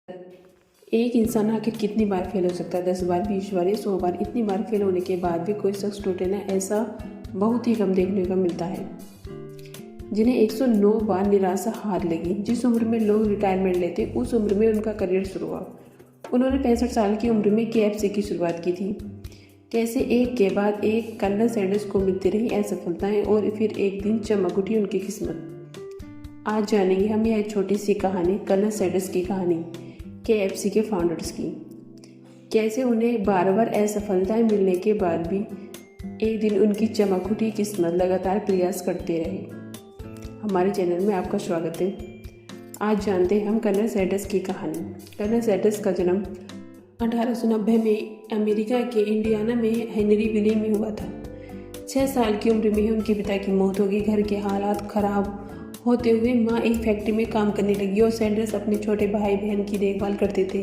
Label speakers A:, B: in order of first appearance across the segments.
A: एक इंसान आखिर कितनी बार फेल हो सकता है? 10 बार, 20 बार या 100 बार? इतनी बार फेल होने के बाद भी कोई शख्स टूटे ना, ऐसा बहुत ही कम देखने को मिलता है। जिन्हें 109 बार निराशा हार लगी। जिस उम्र में लोग रिटायरमेंट लेते उस उम्र में उनका करियर शुरू हुआ। उन्होंने 65 साल की उम्र में KFC की शुरुआत की थी। कैसे एक के बाद एक कर्नल सैंडर्स को मिलती रही असफलताएं और फिर एक दिन चमक उठी उनकी किस्मत। आज जानेंगे हम यह छोटी सी कहानी, कर्नल सैंडर्स की कहानी, KFC के फाउंडर्स की। कैसे उन्हें बार बार असफलताएं मिलने के बाद भी एक दिन उनकी चमक उठी किस्मत लगातार प्रयास करते रहे। हमारे चैनल में आपका स्वागत है। आज जानते हैं हम कर्नल सैंडर्स की कहानी। कर्नल सैंडर्स का जन्म 1890 में अमेरिका के इंडियाना में हेनरी विले में हुआ था। 6 साल की उम्र में ही उनके पिता की मौत हो गई। घर के हालात खराब होते हुए माँ एक फैक्ट्री में काम करने लगी और सैंडर्स अपने छोटे भाई बहन की देखभाल करते थे।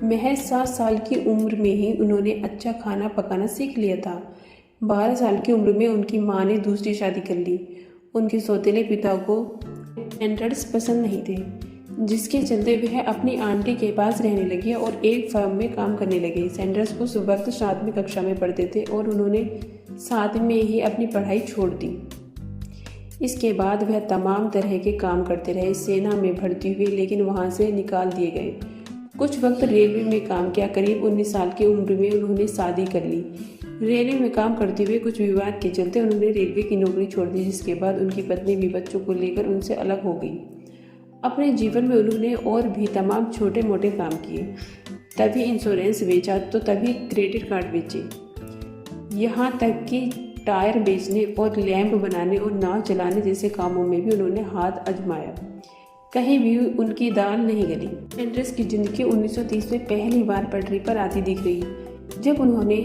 A: महज 7 साल की उम्र में ही उन्होंने अच्छा खाना पकाना सीख लिया था। 12 साल की उम्र में उनकी माँ ने दूसरी शादी कर ली। उनके सौतेले पिता को सैंडर्स पसंद नहीं थे, जिसके चलते वह अपनी आंटी के पास रहने लगे और एक फर्म में काम करने लगे। सैंडर्स उस वक्त 7वीं कक्षा में पढ़ते थे और उन्होंने 7 में ही अपनी पढ़ाई छोड़ दी। इसके बाद वह तमाम तरह के काम करते रहे। सेना में भर्ती हुए लेकिन वहां से निकाल दिए गए। कुछ वक्त रेलवे में काम किया। करीब 19 साल की उम्र में उन्होंने शादी कर ली। रेलवे में काम करते हुए कुछ विवाद के चलते उन्होंने रेलवे की नौकरी छोड़ दी, जिसके बाद उनकी पत्नी भी बच्चों को लेकर उनसे अलग हो गई। अपने जीवन में उन्होंने और भी तमाम छोटे मोटे काम किए। तभी इंश्योरेंस बेचा तो तभी क्रेडिट कार्ड बेचे, यहाँ तक कि टायर बेचने और लैंप बनाने और नाव चलाने जैसे कामों में भी उन्होंने हाथ आजमाया। कहीं भी उनकी दाल नहीं गली। सैंडर्स की जिंदगी 1930 में पहली बार पटरी पर आती दिख रही जब उन्होंने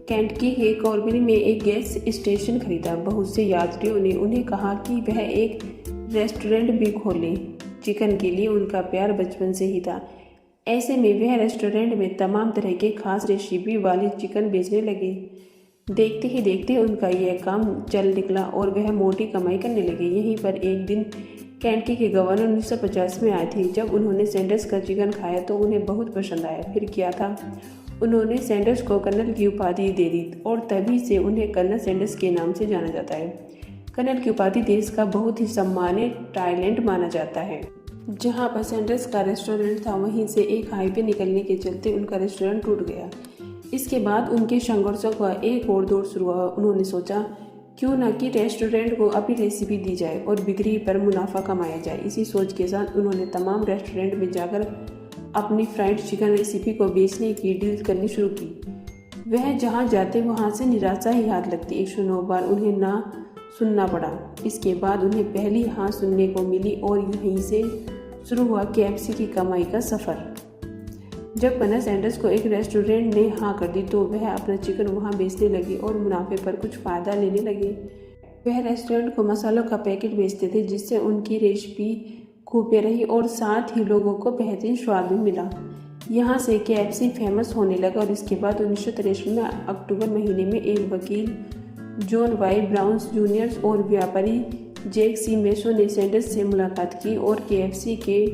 A: केंटकी के कॉर्बरी में एक गैस स्टेशन खरीदा। बहुत से यात्रियों ने उन्हें कहा कि वह एक रेस्टोरेंट भी खोलें। चिकन के लिए उनका प्यार बचपन से ही था। ऐसे में वह रेस्टोरेंट में तमाम तरह के खास रेसिपी वाली चिकन बेचने लगे। देखते ही देखते उनका यह काम चल निकला और वह मोटी कमाई करने लगे। यहीं पर एक दिन केंटकी के गवर्नर 1950 में आए थे। जब उन्होंने सैंडर्स का चिकन खाया तो उन्हें बहुत पसंद आया। फिर क्या था, उन्होंने सैंडर्स को कर्नल की उपाधि दे दी और तभी से उन्हें कर्नल सैंडर्स के नाम से जाना जाता है। कर्नल की उपाधि देश का बहुत ही सम्मानित टैलेंट माना जाता है। जहाँ पर सैंडर्स का रेस्टोरेंट था, वहीं से एक हाईवे निकलने के चलते उनका रेस्टोरेंट टूट गया। इसके बाद उनके संघर्षों का एक और दौर शुरू हुआ। उन्होंने सोचा क्यों ना कि रेस्टोरेंट को अपनी रेसिपी दी जाए और बिक्री पर मुनाफा कमाया जाए। इसी सोच के साथ उन्होंने तमाम रेस्टोरेंट में जाकर अपनी फ्राइड चिकन रेसिपी को बेचने की डील करनी शुरू की। वह जहां जाते वहां से निराशा ही हाथ लगती। 109 बार उन्हें ना सुनना पड़ा। इसके बाद उन्हें पहली हाँ सुनने को मिली और यहीं से शुरू हुआ KFC की कमाई का सफ़र। जब कर्नल सैंडर्स को एक रेस्टोरेंट ने हाँ कर दी तो वह अपना चिकन वहाँ बेचने लगे और मुनाफे पर कुछ फ़ायदा लेने लगे। वह रेस्टोरेंट को मसालों का पैकेट बेचते थे, जिससे उनकी रेसिपी खूबे रही और साथ ही लोगों को बेहतरीन स्वाद भी मिला। यहाँ से KFC फेमस होने लगा और इसके बाद 1963 में अक्टूबर महीने में एक वकील जॉन वाई ब्राउन्स जूनियर और व्यापारी जैक सी मेसो ने सैंडर्स से मुलाकात की और KFC के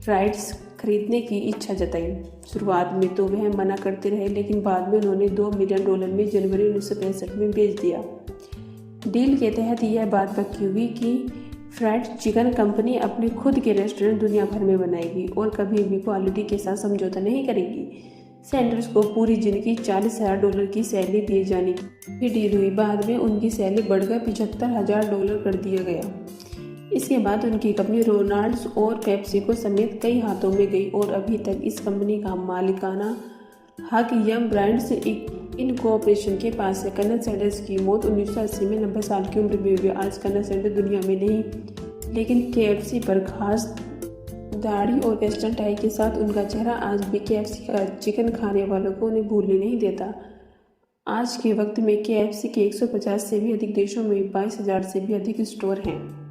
A: राइट्स खरीदने की इच्छा जताई। शुरुआत में तो वह मना करते रहे, लेकिन बाद में उन्होंने $2 मिलियन में जनवरी 1965 में बेच दिया। डील के तहत यह बात पक्की हुई कि फ्राइड चिकन कंपनी अपने खुद के रेस्टोरेंट दुनिया भर में बनाएगी और कभी भी क्वालिटी के साथ समझौता नहीं करेगी। सैंडर्स को पूरी जिंदगी $40,000 की सैलरी दिए जाने की डील हुई। बाद में उनकी सैलरी बढ़कर $75,000 कर दिया गया। इसके बाद उनकी कंपनी रोनाल्ड्स और पेप्सिको समेत कई हाथों में गई और अभी तक इस कंपनी का मालिकाना हक यम ब्रांड्स इनकॉर्पोरेशन के पास है। कर्नल सैंडर्स की मौत 1980 में 90 साल की उम्र में हुई। आज कर्नल सैंडर्स दुनिया में नहीं, लेकिन KFC पर खास दाढ़ी और वेस्टर्न टाई के साथ उनका चेहरा आज भी KFC का चिकन खाने वालों को उन्हें भूलने नहीं देता। आज के वक्त में KFC के 150 से भी अधिक देशों में 22,000 से भी अधिक स्टोर हैं।